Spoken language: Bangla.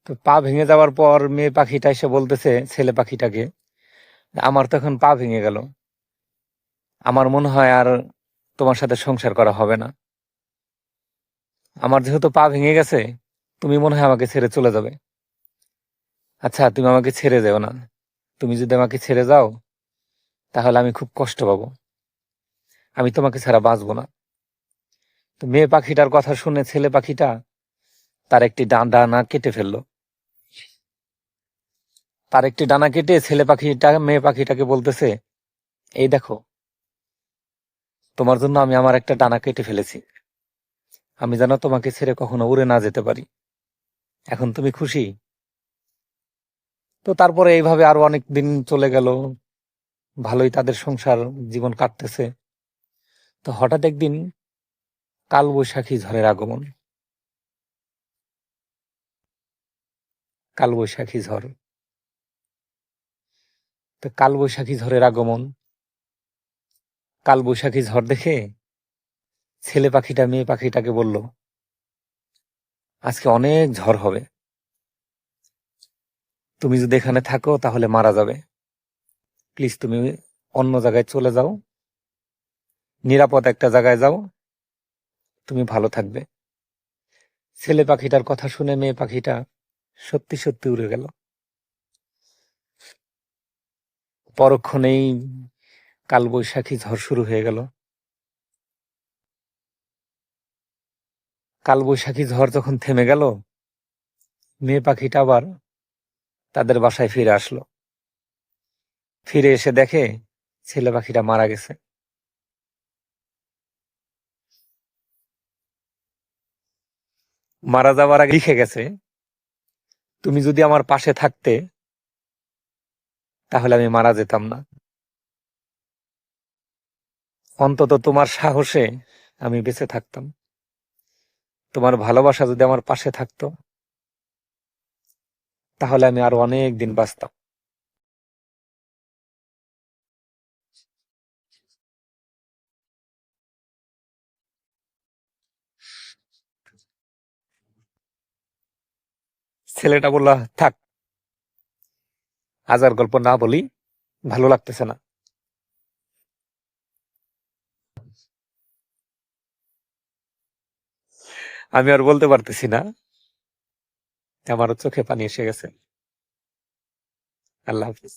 তো পা ভেঙে যাওয়ার পর মেয়ে পাখিটা এসে বলতেছে ছেলে পাখিটাকে, আমার তো এখন পা ভেঙে গেল, আমার মনে হয় আর তোমার সাথে সংসার করা হবে না। আমার যেহেতু পা ভেঙে গেছে, তুমি মনে হয় আমাকে ছেড়ে চলে যাবে। আচ্ছা, তুমি আমাকে ছেড়ে যেও না। তুমি যদি আমাকে ছেড়ে যাও, তাহলে আমি খুব কষ্ট পাবো। আমি তোমাকে ছাড়া বাঁচবো না। তো মেয়ে পাখিটার কথা শুনে ছেলে পাখিটা তার একটি ডানা কেটে ফেললো। তার একটি ডানা কেটে ছেলে পাখিটা মেয়ে পাখিটাকে বলতেছে, এই দেখো, তোমার জন্য আমি আমার একটা ডানা কেটে ফেলেছি। আমি যেন তোমাকে ছেড়ে কখনো উড়ে না যেতে পারি। এখন তুমি খুশি? তো তারপরে এইভাবে আরো অনেক দিন চলে গেল। ভালোই তাদের সংসার জীবন কাটতেছে। তো হঠাৎ একদিন কালবৈশাখী ঝড়ের আগমন। কালবৈশাখী ঝড়। তো কালবৈশাখী ঝড়ের আগমন। কালবৈশাখী ঝড় দেখে ছেলে পাখিটা মেয়ে পাখিটাকে বলল, আজকে অনেক ঝড় হবে, তুমি যদি এখানে থাকো তাহলে মারা যাবে। প্লিজ তুমি অন্য জায়গায় চলে যাও, নিরাপদ একটা জায়গায় যাও, তুমি ভালো থাকবে। ছেলে পাখিটার কথা শুনে মেয়ে পাখিটা সত্যি সত্যি উড়ে গেল। পরক্ষণেই কালবৈশাখী ঝড় শুরু হয়ে গেল। কালবৈশাখী ঝড় যখন থেমে গেল, মেয়ে পাখিটা আবার তাদের বাসায় ফিরে আসলো। ফিরে এসে দেখে ছেলে পাখিটা মারা গেছে। মারা যাওয়ার আগে লিখে গেছে, তুমি যদি আমার পাশে থাকতে তাহলে আমি মারা যেতাম না। অন্তত তোমার সাহসে আমি বেঁচে থাকতাম। তোমার ভালোবাসা যদি আমার পাশে থাকতো, তাহলে আমি আরো অনেক দিন বাঁচতাম। ছেলেটা বলল, থাক, আজ আর গল্প না বলি, ভালো লাগতেছে না। আমি আর বলতে পারতেছি না, আমারও চোখে পানি এসে গেছে। আল্লাহ হাফিজ।